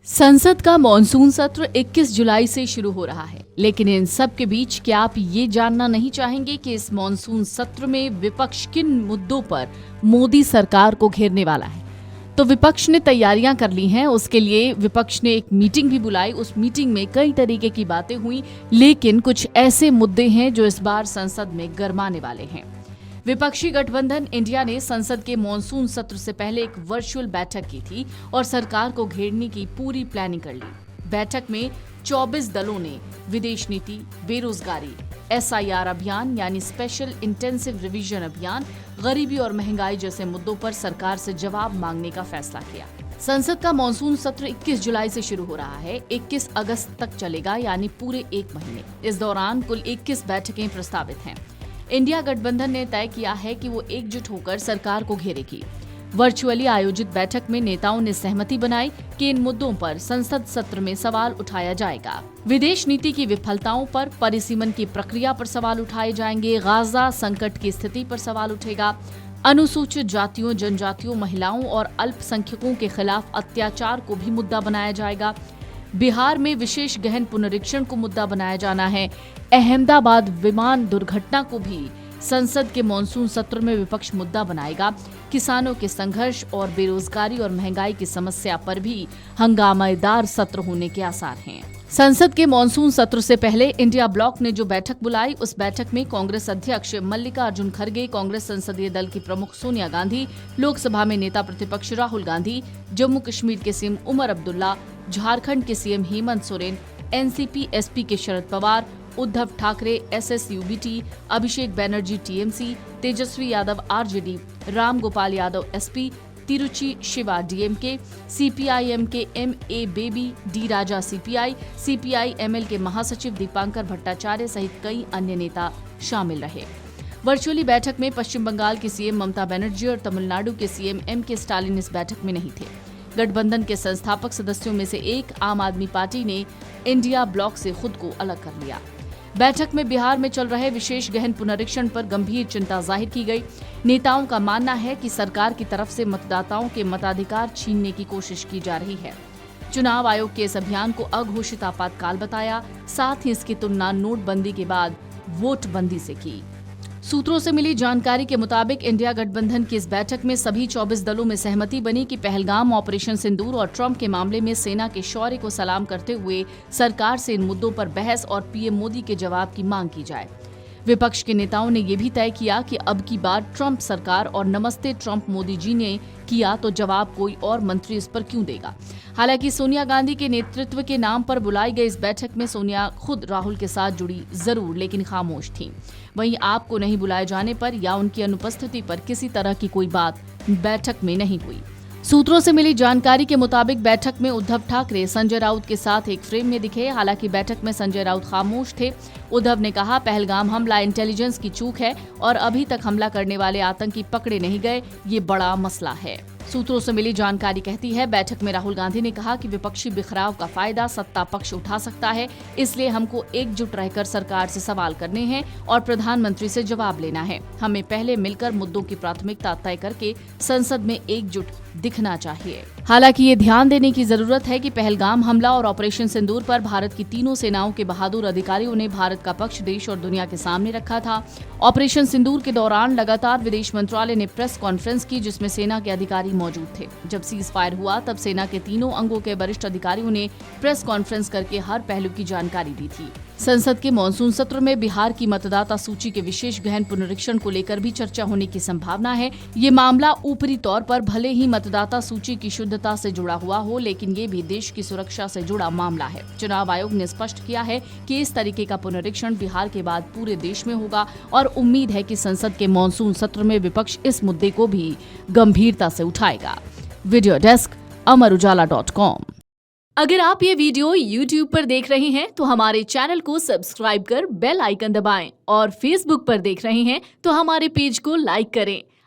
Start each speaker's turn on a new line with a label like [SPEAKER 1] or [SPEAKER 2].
[SPEAKER 1] संसद का मॉनसून सत्र 21 जुलाई से शुरू हो रहा है, लेकिन इन सब के बीच क्या आप ये जानना नहीं चाहेंगे कि इस मॉनसून सत्र में विपक्ष किन मुद्दों पर मोदी सरकार को घेरने वाला है? तो विपक्ष ने तैयारियां कर ली हैं। उसके लिए विपक्ष ने एक मीटिंग भी बुलाई। उस मीटिंग में कई तरीके की बातें हुई, लेकिन कुछ ऐसे मुद्दे हैं जो इस बार संसद में गरमाने वाले हैं। विपक्षी गठबंधन इंडिया ने संसद के मॉनसून सत्र से पहले एक वर्चुअल बैठक की थी और सरकार को घेरने की पूरी प्लानिंग कर ली। बैठक में 24 दलों ने विदेश नीति, बेरोजगारी, SIR अभियान यानी स्पेशल इंटेंसिव रिवीजन अभियान, गरीबी और महंगाई जैसे मुद्दों पर सरकार से जवाब मांगने का फैसला किया। संसद का मॉनसून सत्र 21 जुलाई से शुरू हो रहा है, 21 अगस्त तक चलेगा, यानी पूरे एक महीने। इस दौरान कुल 21 बैठकें प्रस्तावित हैं। इंडिया गठबंधन ने तय किया है कि वो एकजुट होकर सरकार को घेरेगी। वर्चुअली आयोजित बैठक में नेताओं ने सहमति बनाई कि इन मुद्दों पर संसद सत्र में सवाल उठाया जाएगा। विदेश नीति की विफलताओं पर, परिसीमन की प्रक्रिया पर सवाल उठाए जाएंगे। गाजा संकट की स्थिति पर सवाल उठेगा। अनुसूचित जातियों, जनजातियों, महिलाओं और अल्पसंख्यकों के खिलाफ अत्याचार को भी मुद्दा बनाया जाएगा। बिहार में विशेष गहन पुनरीक्षण को मुद्दा बनाया जाना है। अहमदाबाद विमान दुर्घटना को भी संसद के मॉनसून सत्र में विपक्ष मुद्दा बनाएगा। किसानों के संघर्ष और बेरोजगारी और महंगाई की समस्या पर भी हंगामेदार सत्र होने के आसार हैं। संसद के मॉनसून सत्र से पहले इंडिया ब्लॉक ने जो बैठक बुलाई, उस बैठक में कांग्रेस अध्यक्ष मल्लिकार्जुन खड़गे, कांग्रेस संसदीय दल की प्रमुख सोनिया गांधी, लोकसभा में नेता प्रतिपक्ष राहुल गांधी, जम्मू कश्मीर के सीएम उमर अब्दुल्ला, झारखंड के CM Hemant Soren, NCP SP के Sharad Pawar, Uddhav Thackeray SSUBT, Abhishek Banerjee TMC, Tejashwi Yadav RJD, Ram Gopal Yadav SP, Tiruchi Siva DMK, CPIM के MA Baby, D Raja CPI ML के महासचिव दीपांकर भट्टाचार्य सहित कई अन्य नेता शामिल रहे। वर्चुअली बैठक में पश्चिम बंगाल की CM ममता बनर्जी और तमिलनाडु के CM M.K. स्टालिन इस बैठक में नहीं थे। गठबंधन के संस्थापक सदस्यों में से एक आम आदमी पार्टी ने इंडिया ब्लॉक से खुद को अलग कर लिया। बैठक में बिहार में चल रहे विशेष गहन पुनरीक्षण पर गंभीर चिंता जाहिर की गई। नेताओं का मानना है कि सरकार की तरफ से मतदाताओं के मताधिकार छीनने की कोशिश की जा रही है। चुनाव आयोग के इस अभियान को अघोषित आपातकाल बताया, साथ ही इसकी तुलना नोटबंदी के बाद वोटबंदी से की। सूत्रों से मिली जानकारी के मुताबिक इंडिया गठबंधन की इस बैठक में सभी 24 दलों में सहमति बनी कि पहलगाम, ऑपरेशन सिंदूर और ट्रंप के मामले में सेना के शौर्य को सलाम करते हुए सरकार से इन मुद्दों पर बहस और PM मोदी के जवाब की मांग की जाए। विपक्ष के नेताओं ने यह भी तय किया कि अब की बार ट्रंप सरकार और नमस्ते ट्रंप मोदी जी ने किया तो जवाब कोई और मंत्री इस पर क्यों देगा। हालांकि सोनिया गांधी के नेतृत्व के नाम पर बुलाई गई इस बैठक में सोनिया खुद राहुल के साथ जुड़ी जरूर, लेकिन खामोश थीं। वहीं आपको नहीं बुलाए जाने पर या उनकी अनुपस्थिति पर किसी तरह की कोई बात बैठक में नहीं हुई। सूत्रों से मिली जानकारी के मुताबिक बैठक में उद्धव ठाकरे संजय राउत के साथ एक फ्रेम में दिखे। हालांकि बैठक में संजय राउत खामोश थे। उद्धव ने कहा, पहलगाम हमला इंटेलिजेंस की चूक है और अभी तक हमला करने वाले आतंकी पकड़े नहीं गए, ये बड़ा मसला है। सूत्रों से मिली जानकारी कहती है, बैठक में राहुल गांधी ने कहा कि विपक्षी बिखराव का फायदा सत्ता पक्ष उठा सकता है, इसलिए हमको एकजुट रहकर सरकार से सवाल करने हैं और प्रधानमंत्री से जवाब लेना है। हमें पहले मिलकर मुद्दों की प्राथमिकता तय करके संसद में एकजुट दिखना चाहिए। हालांकि ये ध्यान देने की जरूरत है कि पहलगाम हमला और ऑपरेशन सिंदूर पर भारत की तीनों सेनाओं के बहादुर अधिकारियों ने भारत का पक्ष देश और दुनिया के सामने रखा था। ऑपरेशन सिंदूर के दौरान लगातार विदेश मंत्रालय ने प्रेस कॉन्फ्रेंस की, जिसमें सेना के अधिकारी मौजूद थे। जब सीज फायर हुआ तब सेना के तीनों अंगों के वरिष्ठ अधिकारियों ने प्रेस कॉन्फ्रेंस करके हर पहलू की जानकारी दी थी। संसद के मॉनसून सत्र में बिहार की मतदाता सूची के विशेष गहन पुनरीक्षण को लेकर भी चर्चा होने की संभावना है। ये मामला ऊपरी तौर पर भले ही मतदाता सूची की शुद्धता से जुड़ा हुआ हो, लेकिन ये भी देश की सुरक्षा से जुड़ा मामला है। चुनाव आयोग ने स्पष्ट किया है कि इस तरीके का पुनरीक्षण बिहार के बाद पूरे देश में होगा और उम्मीद है कि संसद के मॉनसून सत्र में विपक्ष इस मुद्दे को भी गंभीरता से उठाएगा। Video desk amarujala.com। अगर आप ये वीडियो YouTube पर देख रहे हैं तो हमारे चैनल को सब्सक्राइब कर बेल आइकन दबाएं और Facebook पर देख रहे हैं तो हमारे पेज को लाइक करें।